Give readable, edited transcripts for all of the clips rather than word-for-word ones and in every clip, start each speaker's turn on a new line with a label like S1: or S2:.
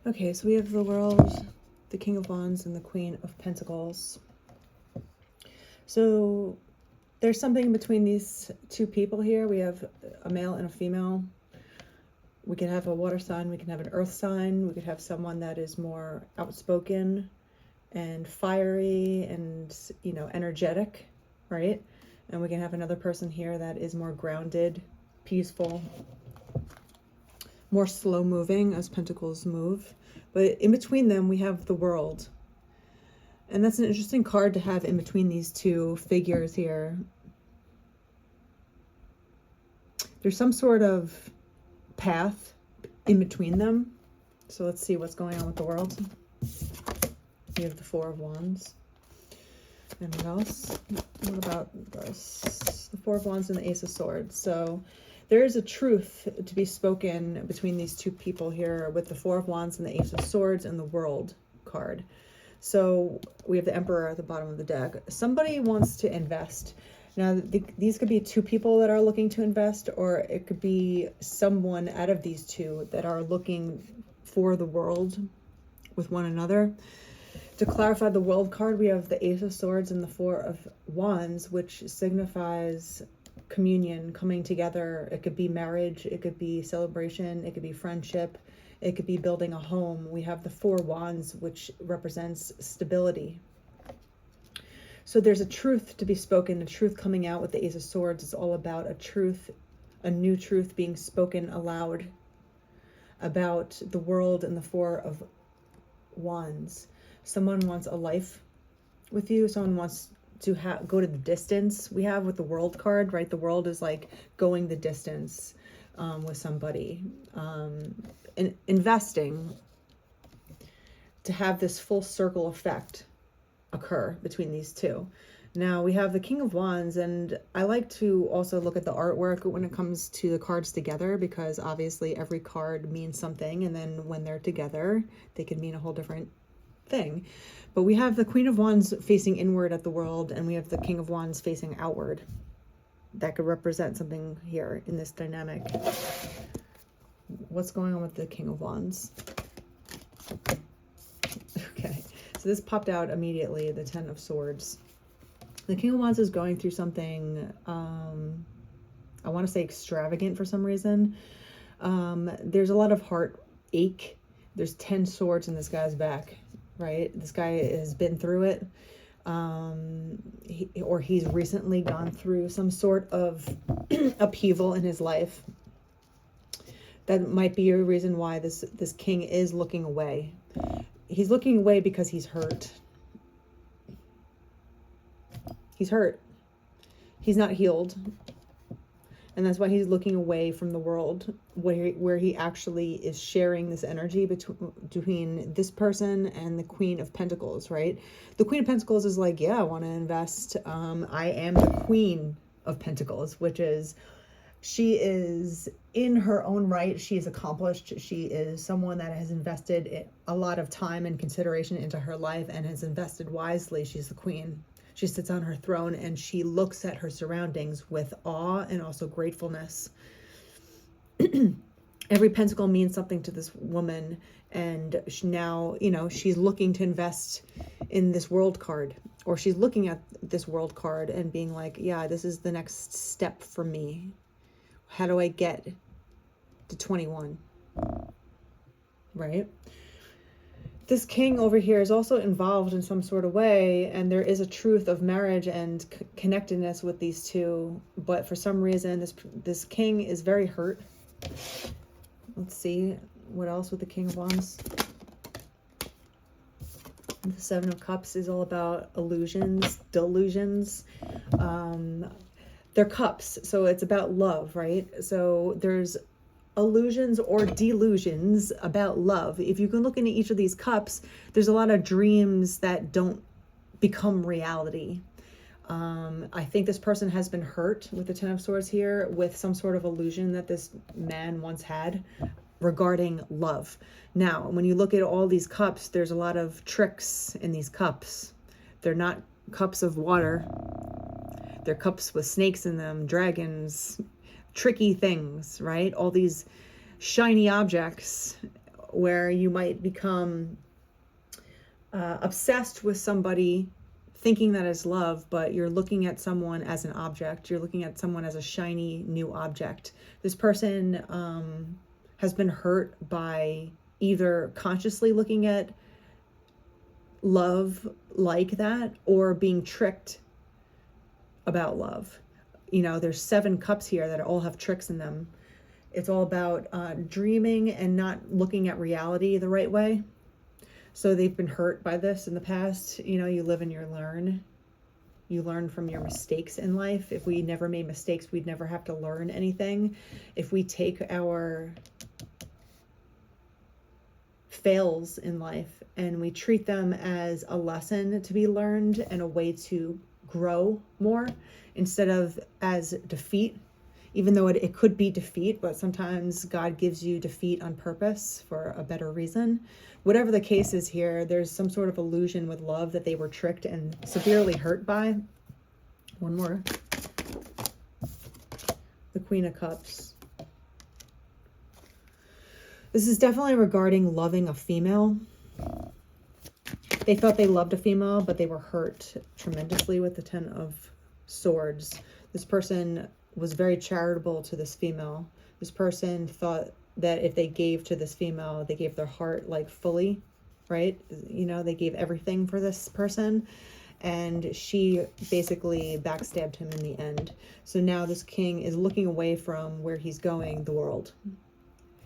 S1: Okay, so we have the world, the King of Wands, and the Queen of Pentacles. So there's something between these two people here. We have a male and a female. We could have a water sign, we can have an earth sign, we could have someone that is more outspoken and fiery and, you know, energetic, right? And we can have another person here that is more grounded, peaceful, more slow moving as pentacles move. But in between them, we have the world. And that's an interesting card to have in between these two figures here. There's some sort of path in between them. So let's see what's going on with the world. We have the Four of Wands. And what else? What about this? The Four of Wands and the Ace of Swords. So there is a truth to be spoken between these two people here with the Four of Wands and the Ace of Swords and the World card. So we have the Emperor at the bottom of the deck. Somebody wants to invest. Now, these could be two people that are looking to invest, or it could be someone out of these two that are looking for the world with one another. To clarify the World card, we have the Ace of Swords and the Four of Wands, which signifies communion, coming together. It could be marriage, it could be celebration, it could be friendship, it could be building a home. We have the Four Wands, which represents stability. So there's a truth to be spoken, a truth coming out with the Ace of Swords. It's all about a truth, a new truth being spoken aloud about the world and the Four of Wands. Someone wants a life with you. Someone wants to go to the distance. We have with the World card, right? The world is like going the distance with somebody. Investing to have this full circle effect occur between these two. Now we have the King of Wands, and I like to also look at the artwork when it comes to the cards together, because obviously every card means something, and then when they're together they can mean a whole different thing. But we have the Queen of Wands facing inward at the world, and we have the King of Wands facing outward. That could represent something here in this dynamic. What's going on with the King of Wands? Okay, so this popped out immediately, the Ten of Swords. The King of Wands is going through something, I want to say extravagant for some reason. There's a lot of heartache. There's 10 swords in this guy's back, right? This guy has been through it. He's recently gone through some sort of upheaval in his life. That might be a reason why this king is looking away. He's looking away because he's hurt. He's hurt. He's not healed. And that's why he's looking away from the world where he actually is sharing this energy between this person and the Queen of Pentacles, right? The Queen of Pentacles is like, yeah, I want to invest. I am the Queen of Pentacles, which is, she is in her own right. She is accomplished. She is someone that has invested a lot of time and consideration into her life and has invested wisely. She's the queen. She sits on her throne and she looks at her surroundings with awe and also gratefulness. Every pentacle means something to this woman, and now, you know, she's looking to invest in this World card, or she's looking at this World card and being like, yeah, this is the next step for me. How do I get to 21? Right? This king over here is also involved in some sort of way, and there is a truth of marriage and connectedness with these two, but for some reason this king is very hurt. Let's see what else with the King of Wands. The Seven of Cups is all about illusions, delusions. They're cups, so it's about love, right? So there's illusions or delusions about love. If you can look into each of these cups, there's a lot of dreams that don't become reality. I think this person has been hurt with the Ten of Swords here with some sort of illusion that this man once had regarding love. Now, when you look at all these cups, there's a lot of tricks in these cups. They're not cups of water. They're cups with snakes in them, dragons, tricky things, right? All these shiny objects where you might become obsessed with somebody, thinking that is love, but you're looking at someone as an object. You're looking at someone as a shiny new object. This person has been hurt by either consciously looking at love like that or being tricked about love. You know, there's 7 cups here that all have tricks in them. It's all about dreaming and not looking at reality the right way. So they've been hurt by this in the past. You know, you live and you learn. You learn from your mistakes in life. If we never made mistakes, we'd never have to learn anything. If we take our fails in life and we treat them as a lesson to be learned and a way to grow more instead of as defeat, even though it could be defeat, but sometimes God gives you defeat on purpose for a better reason. Whatever the case is here, there's some sort of illusion with love that they were tricked and severely hurt by. One more. The Queen of Cups. This is definitely regarding loving a female. They thought they loved a female, but they were hurt tremendously with the 10 of Swords. This person was very charitable to this female. This person thought that if they gave to this female, they gave their heart like fully, right? You know, they gave everything for this person. And she basically backstabbed him in the end. So now this king is looking away from where he's going, the world.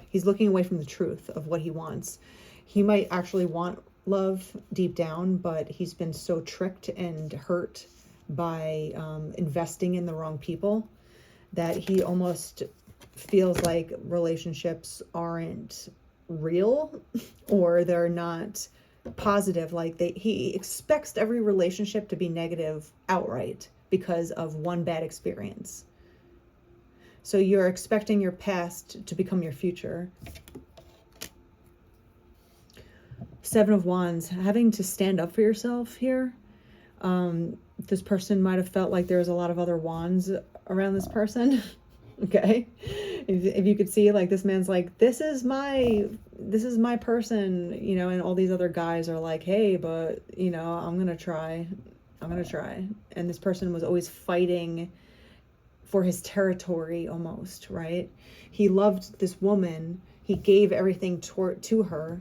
S1: He's looking away from the truth of what he wants. He might actually want love deep down, but he's been so tricked and hurt by investing in the wrong people that he almost feels like relationships aren't real or they're not positive. Like he expects every relationship to be negative outright because of one bad experience. So you're expecting your past to become your future. 7 of Wands, having to stand up for yourself here. This person might have felt like there was a lot of other wands around this person. Okay, if you could see, like, this man's like, this is my person, you know, and all these other guys are like, hey, but you know, I'm gonna try. And this person was always fighting for his territory almost, right? He loved this woman. He gave everything to her.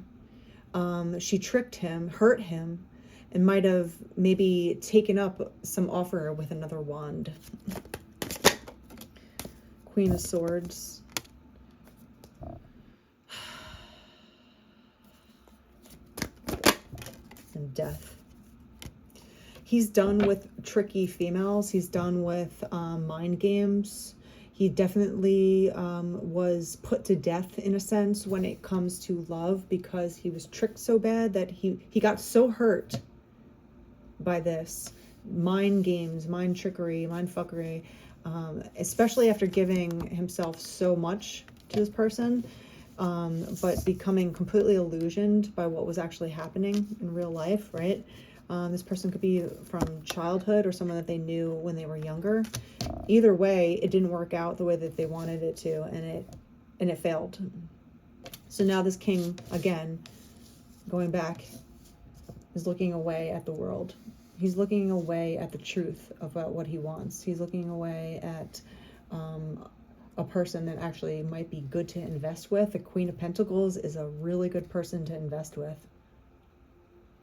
S1: She tricked him, hurt him, and might have maybe taken up some offer with another wand. Queen of Swords. And Death. He's done with tricky females. He's done with mind games. He definitely was put to death in a sense when it comes to love, because he was tricked so bad that he got so hurt by this. Mind games, mind trickery, mind fuckery. Especially after giving himself so much to this person, but becoming completely illusioned by what was actually happening in real life, right? This person could be from childhood or someone that they knew when they were younger. Either way, it didn't work out the way that they wanted it to, and it failed. So now this king, again, going back, is looking away at the world. He's looking away at the truth about what he wants. He's looking away at a person that actually might be good to invest with. The Queen of Pentacles is a really good person to invest with.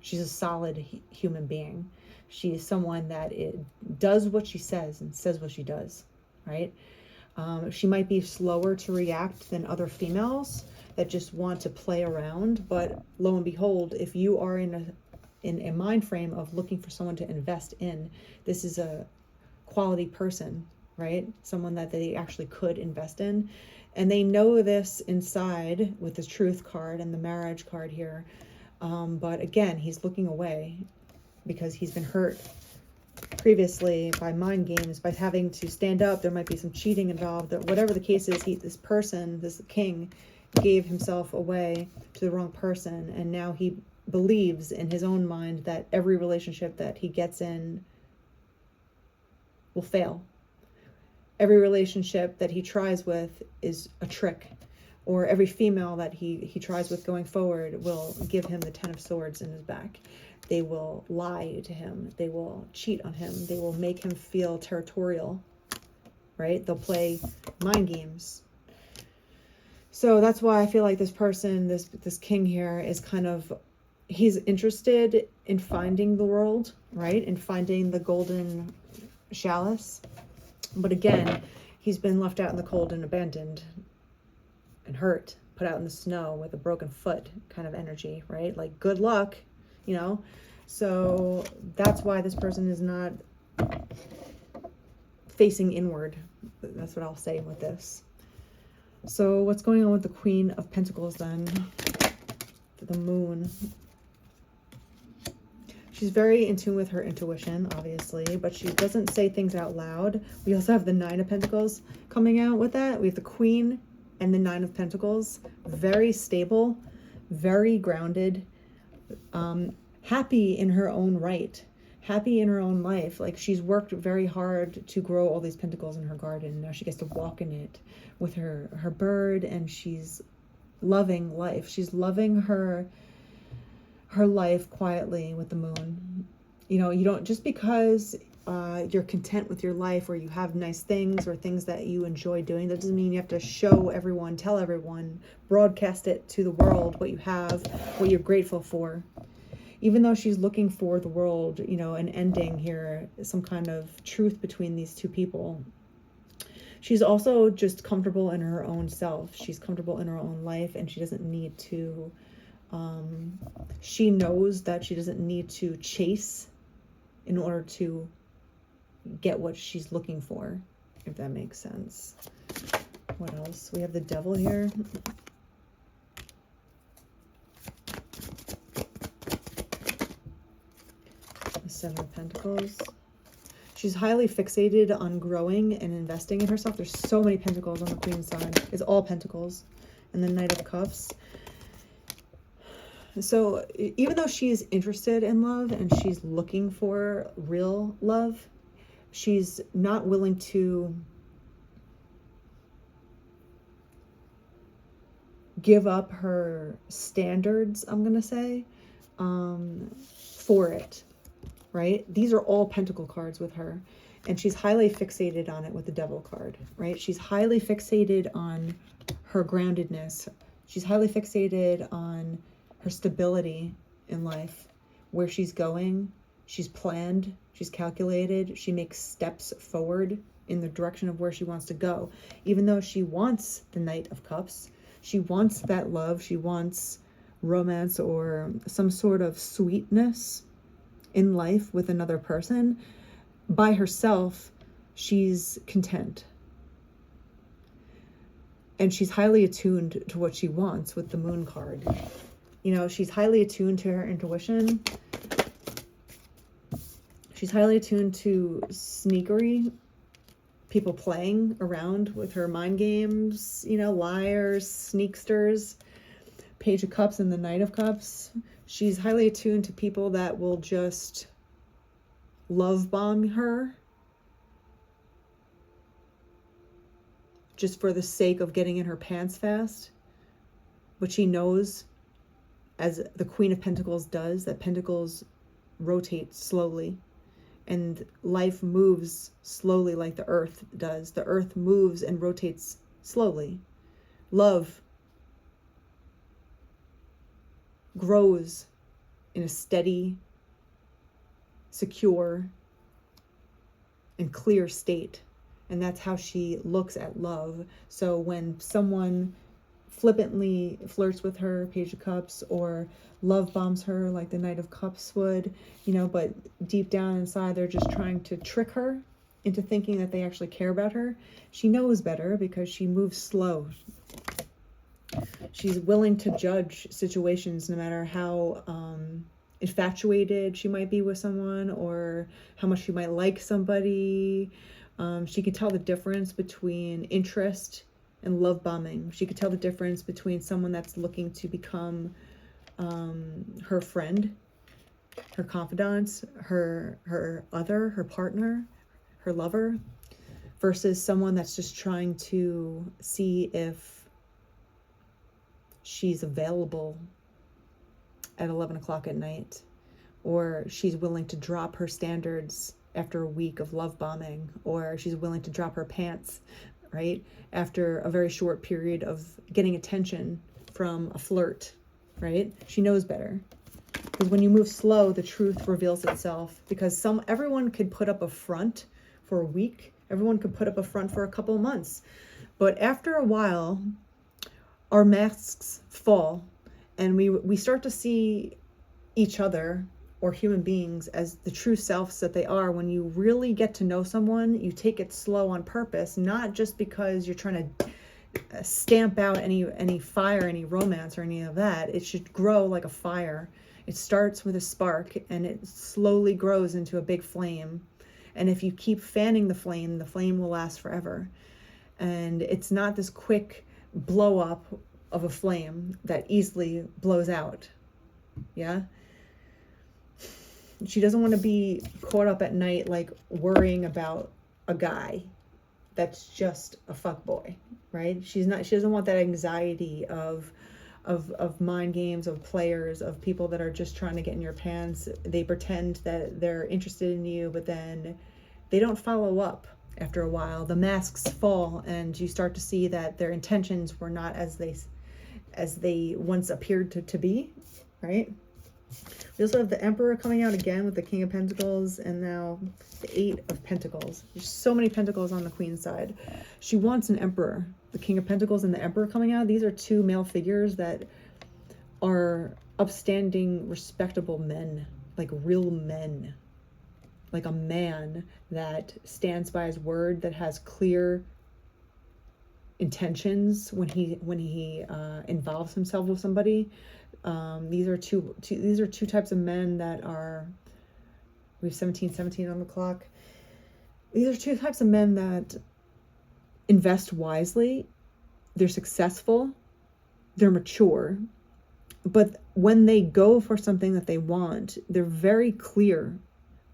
S1: She's a solid human being. She is someone that does what she says and says what she does, right? She might be slower to react than other females that just want to play around. But lo and behold, if you are in a mind frame of looking for someone to invest in, this is a quality person, right? Someone that they actually could invest in. And they know this inside with the Truth card and the Marriage card here. But again, he's looking away because he's been hurt previously by mind games, by having to stand up. There might be some cheating involved. Whatever the case is, this person, this king, gave himself away to the wrong person. And now he believes in his own mind that every relationship that he gets in will fail. Every relationship that he tries with is a trick. or every female that he tries with going forward will give him the 10 of Swords in his back. They will lie to him. They will cheat on him. They will make him feel territorial, right? They'll play mind games. So that's why I feel like this person, this king here, is kind of, he's interested in finding the world, right? In finding the golden chalice. But again, he's been left out in the cold and abandoned and hurt, put out in the snow with a broken foot kind of energy, right? Like, good luck, you know? So that's why this person is not facing inward. That's what I'll say with this. So what's going on with the Queen of Pentacles then? The Moon. She's very in tune with her intuition, obviously, but she doesn't say things out loud. We also have the Nine of Pentacles coming out with that. We have the Queen and the Nine of Pentacles. Very stable, very grounded, happy in her own right, happy in her own life. Like, she's worked very hard to grow all these pentacles in her garden. Now she gets to walk in it with her bird, and she's loving life. She's loving her life quietly with the Moon. You know, you don't, just because you're content with your life, or you have nice things or things that you enjoy doing, that doesn't mean you have to show everyone, tell everyone, broadcast it to the world, what you have, what you're grateful for. Even though she's looking for the world, you know, an ending here, some kind of truth between these two people, she's also just comfortable in her own self. She's comfortable in her own life, and she doesn't need to, she knows that she doesn't need to chase in order to get what she's looking for, if that makes sense. What else? We have the Devil here. The Seven of Pentacles. She's highly fixated on growing and investing in herself. There's so many pentacles on the Queen's side. It's all pentacles. And the Knight of Cups. So even though she's interested in love and she's looking for real love, she's not willing to give up her standards, I'm going to say, for it, right? These are all pentacle cards with her, and she's highly fixated on it with the Devil card, right? She's highly fixated on her groundedness. She's highly fixated on her stability in life, where she's going. She's planned, she's calculated, she makes steps forward in the direction of where she wants to go. Even though she wants the Knight of Cups, she wants that love, she wants romance or some sort of sweetness in life with another person, by herself, she's content. And she's highly attuned to what she wants with the Moon card. You know, she's highly attuned to her intuition. She's highly attuned to sneakery, people playing around with her mind games, you know, liars, sneaksters, Page of Cups and the Knight of Cups. She's highly attuned to people that will just love bomb her just for the sake of getting in her pants fast. But she knows, as the Queen of Pentacles does, that pentacles rotate slowly. And life moves slowly like the earth does. The earth moves and rotates slowly. Love grows in a steady, secure, and clear state. And that's how she looks at love. So when someone flippantly flirts with her, Page of Cups, or love bombs her like the Knight of Cups would, you know, but deep down inside they're just trying to trick her into thinking that they actually care about her, she knows better because she moves slow. She's willing to judge situations no matter how infatuated she might be with someone, or how much she might like somebody. She can tell the difference between interest and love bombing. She could tell the difference between someone that's looking to become her friend, her confidant, her other, her partner, her lover, versus someone that's just trying to see if she's available at 11 o'clock at night, or she's willing to drop her standards after a week of love bombing, or she's willing to drop her pants, right, after a very short period of getting attention from a flirt, right? She knows better. Because when you move slow, the truth reveals itself. Because everyone could put up a front for a week. Everyone could put up a front for a couple of months. But after a while, our masks fall, and we start to see each other or human beings as the true selves that they are. When you really get to know someone, you take it slow on purpose, not just because you're trying to stamp out any fire, any romance, or any of that. It should grow like a fire. It starts with a spark and it slowly grows into a big flame. And if you keep fanning the flame will last forever. And it's not this quick blow up of a flame that easily blows out. Yeah? She doesn't want to be caught up at night like worrying about a guy that's just a fuckboy, right? She doesn't want that anxiety of mind games, of players, of people that are just trying to get in your pants. They pretend that they're interested in you, but then they don't follow up. After a while, the masks fall and you start to see that their intentions were not as they once appeared to be, right? We also have the Emperor coming out again with the King of Pentacles, and now the Eight of Pentacles. There's so many Pentacles on the Queen's side. She wants an Emperor. The King of Pentacles and the Emperor coming out. These are two male figures that are upstanding, respectable men, like real men. Like a man that stands by his word, that has clear intentions when he involves himself with somebody. These are two types of men that are, we have 17 on the clock. These are two types of men that invest wisely. They're successful, they're mature, but when they go for something that they want, they're very clear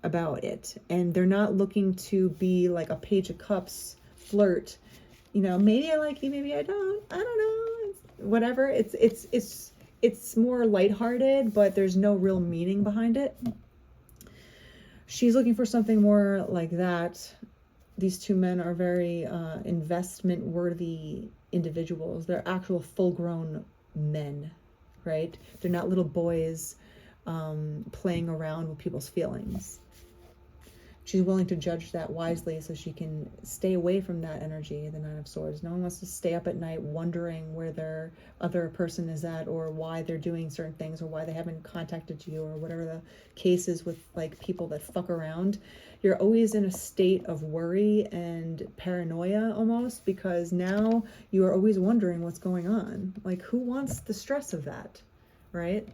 S1: about it, and they're not looking to be like a Page of Cups flirt. You know, maybe I like you, maybe I don't know, whatever. It's more lighthearted, but there's no real meaning behind it. She's looking for something more like that. These two men are very investment worthy individuals. They're actual full grown men, right? They're not little boys playing around with people's feelings. She's willing to judge that wisely so she can stay away from that energy, the Nine of Swords. No one wants to stay up at night wondering where their other person is at, or why they're doing certain things, or why they haven't contacted you, or whatever the case is with like people that fuck around. You're always in a state of worry and paranoia almost, because now you are always wondering what's going on. Like, who wants the stress of that, right?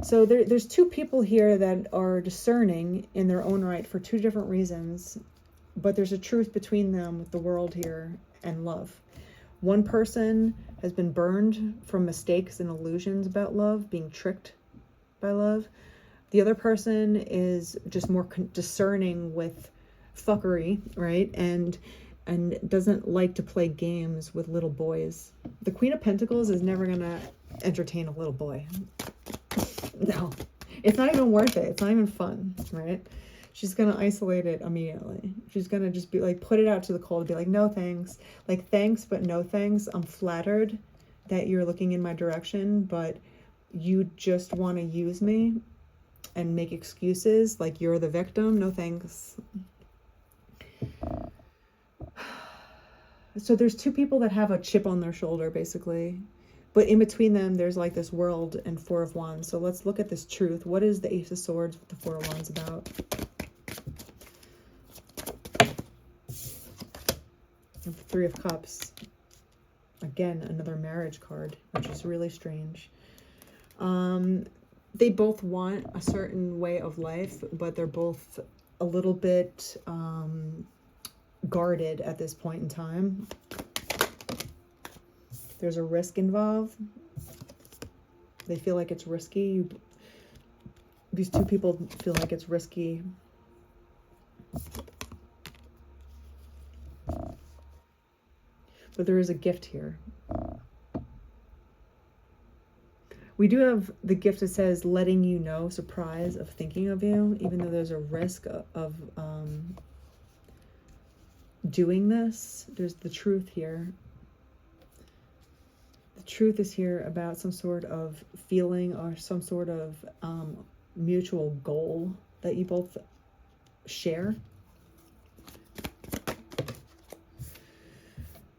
S1: So there's two people here that are discerning in their own right for two different reasons, but there's a truth between them with the world here and love. One person has been burned from mistakes and illusions about love, being tricked by love. The other person is just more discerning with fuckery, right? And doesn't like to play games with little boys. The Queen of Pentacles is never gonna entertain a little boy. No, it's not even worth it. It's not even fun, right? She's going to isolate it immediately. She's going to just be like, put it out to the cold, be like, no thanks. Like, thanks, but no thanks. I'm flattered that you're looking in my direction, but you just want to use me and make excuses like you're the victim. No thanks. So there's two people that have a chip on their shoulder, basically. But in between them, there's like this world and Four of Wands. So let's look at this truth. What is the Ace of Swords with the Four of Wands about? And Three of Cups. Again, another marriage card, which is really strange. They both want a certain way of life, but they're both a little bit guarded at this point in time. There's a risk involved. They feel like it's risky. These two people feel like it's risky. But there is a gift here. We do have the gift that says letting you know, surprise of thinking of you, even though there's a risk of doing this. There's the truth here. The truth is here about some sort of feeling or some sort of mutual goal that you both share.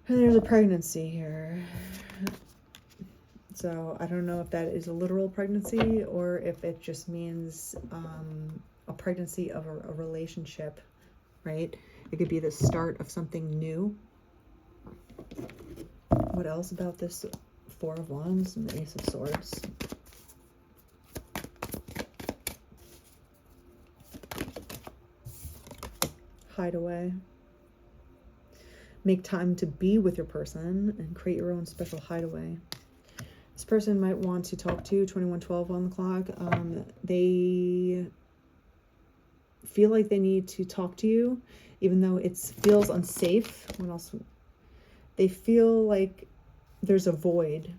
S1: And there's a pregnancy here. So I don't know if that is a literal pregnancy or if it just means a pregnancy of a relationship, right? It could be the start of something new. What else about this Four of Wands and the Ace of Swords? Hide away. Make time to be with your person and create your own special hideaway. This person might want to talk to you, 2112 on the clock. They feel like they need to talk to you, even though it feels unsafe. What else? They feel like there's a void,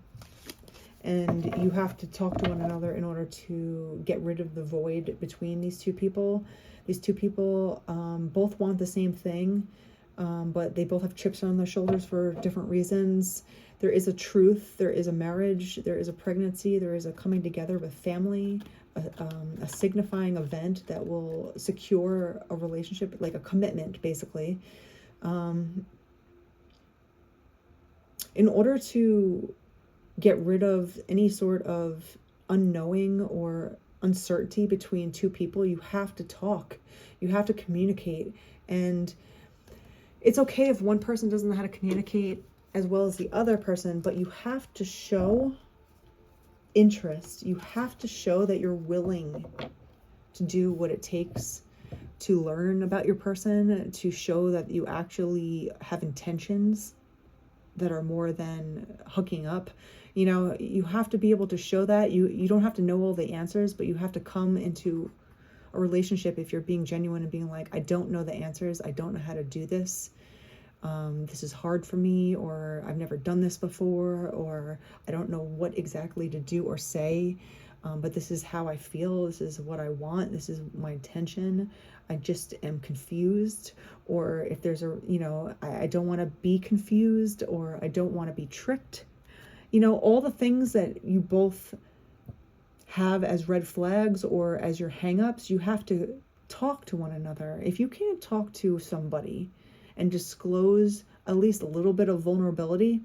S1: and you have to talk to one another in order to get rid of the void between these two people. These two people both want the same thing, but they both have chips on their shoulders for different reasons. There is a truth, there is a marriage, there is a pregnancy, there is a coming together with family, a signifying event that will secure a relationship, like a commitment, basically. In order to get rid of any sort of unknowing or uncertainty between two people, you have to talk, you have to communicate. And it's okay if one person doesn't know how to communicate as well as the other person, but you have to show interest. You have to show that you're willing to do what it takes to learn about your person, to show that you actually have intentions that are more than hooking up. You know, you have to be able to show that. You don't have to know all the answers, but you have to come into a relationship if you're being genuine and being like, I don't know the answers. I don't know how to do this. This is hard for me, or I've never done this before, or I don't know what exactly to do or say, but this is how I feel. This is what I want. This is my intention. I just am confused. Or if there's a, you know, I don't want to be confused, or I don't want to be tricked. You know, all the things that you both have as red flags or as your hang-ups, you have to talk to one another. If you can't talk to somebody and disclose at least a little bit of vulnerability,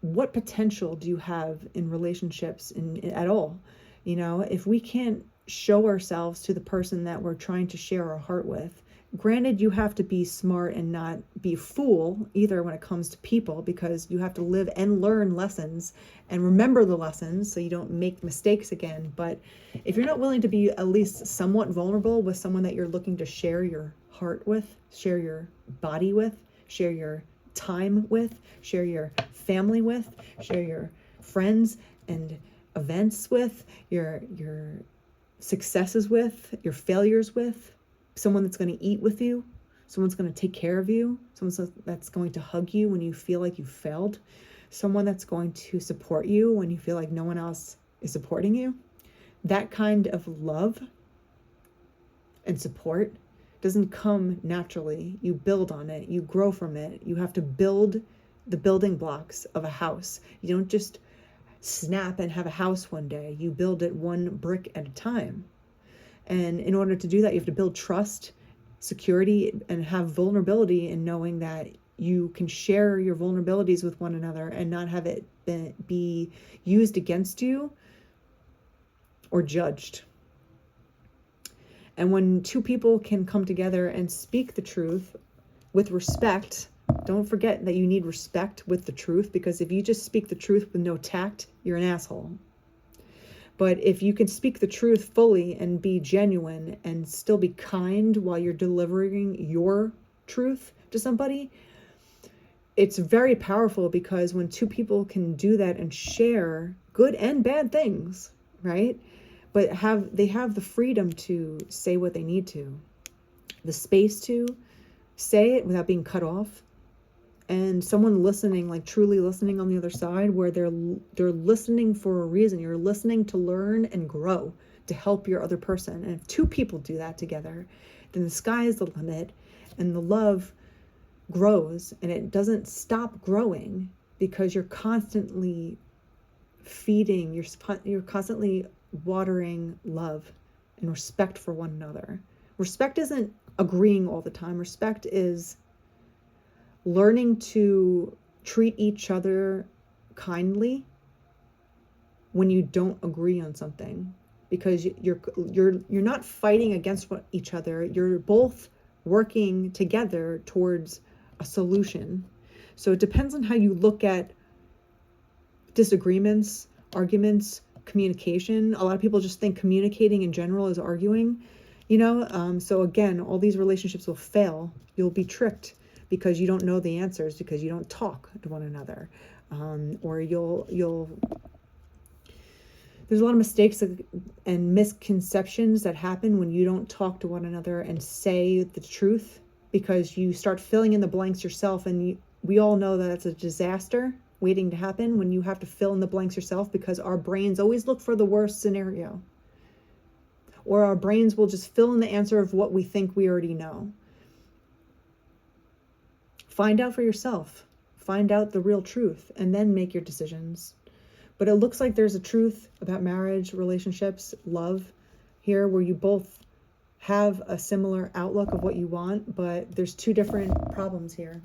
S1: what potential do you have in relationships at all? You know, if we can't show ourselves to the person that we're trying to share our heart with, granted, you have to be smart and not be a fool either when it comes to people, because you have to live and learn lessons and remember the lessons so you don't make mistakes again. But if you're not willing to be at least somewhat vulnerable with someone that you're looking to share your heart with, share your body with, share your time with, share your family with, share your friends and events with, your successes with, your failures with, someone that's going to eat with you, someone that's going to take care of you, someone that's going to hug you when you feel like you failed, someone that's going to support you when you feel like no one else is supporting you. That kind of love and support doesn't come naturally. You build on it, you grow from it. You have to build the building blocks of a house. You don't just snap and have a house one day. You build it one brick at a time. And in order to do that, you have to build trust, security, and have vulnerability in knowing that you can share your vulnerabilities with one another and not have it be used against you or judged. And when two people can come together and speak the truth with respect, don't forget that you need respect with the truth, because if you just speak the truth with no tact, you're an asshole. But if you can speak the truth fully and be genuine and still be kind while you're delivering your truth to somebody, it's very powerful, because when two people can do that and share good and bad things, right? But they have the freedom to say what they need to, the space to say it without being cut off, and someone listening, like truly listening on the other side, where they're listening for a reason. You're listening to learn and grow, to help your other person. And if two people do that together, then the sky is the limit, and the love grows, and it doesn't stop growing, because you're constantly feeding, you're constantly watering love and respect for one another. Respect isn't agreeing all the time. Respect is learning to treat each other kindly when you don't agree on something, because you're not fighting against each other. You're both working together towards a solution. So it depends on how you look at disagreements, arguments, communication. A lot of people just think communicating in general is arguing, so again, all these relationships will fail. You'll be tricked because you don't know the answers, because you don't talk to one another, or there's a lot of mistakes and misconceptions that happen when you don't talk to one another and say the truth, because you start filling in the blanks yourself. And we all know that it's a disaster waiting to happen when you have to fill in the blanks yourself, because our brains always look for the worst scenario, or our brains will just fill in the answer of what we think we already know. Find out for yourself. Find out the real truth, and then make your decisions. But it looks like there's a truth about marriage, relationships, love here, where you both have a similar outlook of what you want, but there's two different problems here.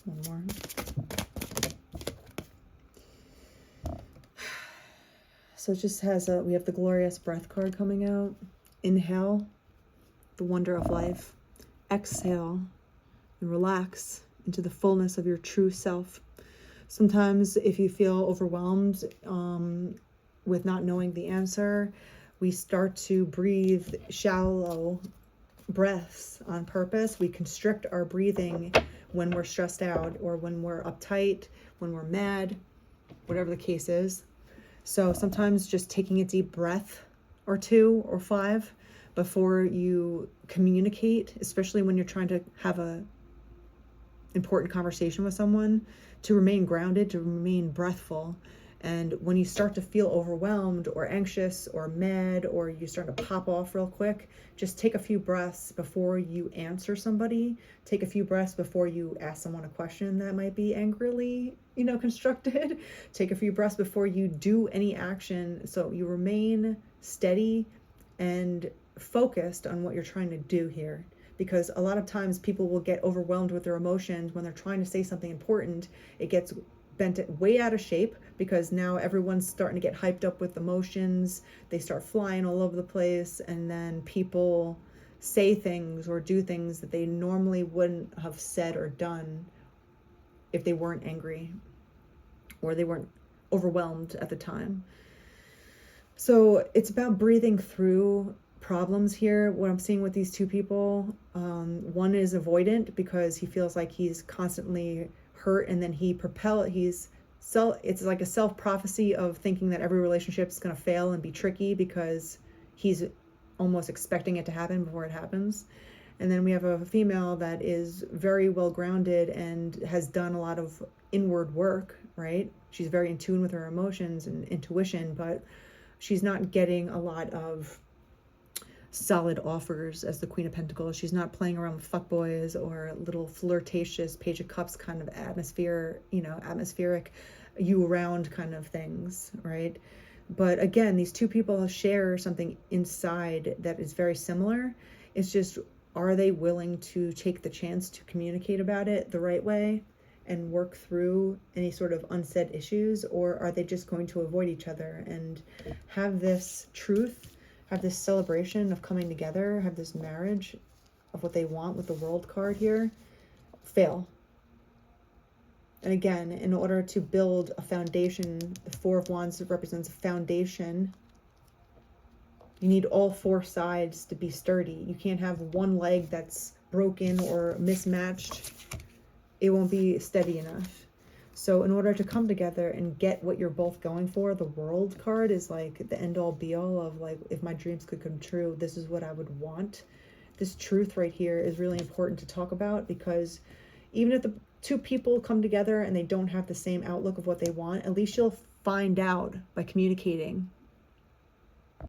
S1: One more. So it just has we have the glorious breath card coming out. Inhale, the wonder of life. Exhale and relax into the fullness of your true self. Sometimes if you feel overwhelmed with not knowing the answer, we start to breathe shallow breaths on purpose. We constrict our breathing when we're stressed out, or when we're uptight, when we're mad, whatever the case is. So sometimes just taking a deep breath or 2 or 5 before you communicate, especially when you're trying to have a important conversation with someone, to remain grounded, to remain breathful. And when you start to feel overwhelmed or anxious or mad, or you start to pop off real quick, just take a few breaths before you answer somebody. Take a few breaths before you ask someone a question that might be angrily, constructed. Take a few breaths before you do any action, so you remain steady and focused on what you're trying to do here. Because a lot of times people will get overwhelmed with their emotions when they're trying to say something important. It gets bent way out of shape, because now everyone's starting to get hyped up with emotions. They start flying all over the place, and then people say things or do things that they normally wouldn't have said or done if they weren't angry or they weren't overwhelmed at the time. So it's about breathing through problems here. What I'm seeing with these two people, one is avoidant because he feels like he's constantly hurt, and then it's like a self-prophecy of thinking that every relationship is going to fail and be tricky, because he's almost expecting it to happen before it happens. And then we have a female that is very well grounded and has done a lot of inward work, right? She's very in tune with her emotions and intuition, but she's not getting a lot of solid offers as the Queen of Pentacles. She's not playing around with fuckboys or little flirtatious Page of Cups kind of atmospheric you-around kind of things, right? But again, these two people share something inside that is very similar. It's just, are they willing to take the chance to communicate about it the right way and work through any sort of unsaid issues, or are they just going to avoid each other and have this truth, have this celebration of coming together, have this marriage of what they want with the World card here, fail? And again, in order to build a foundation, the Four of Wands represents a foundation. You need all 4 sides to be sturdy. You can't have one leg that's broken or mismatched. It won't be steady enough. So in order to come together and get what you're both going for, the World card is like the end all be all of like, if my dreams could come true, this is what I would want. This truth right here is really important to talk about, because even if the two people come together and they don't have the same outlook of what they want, at least you'll find out by communicating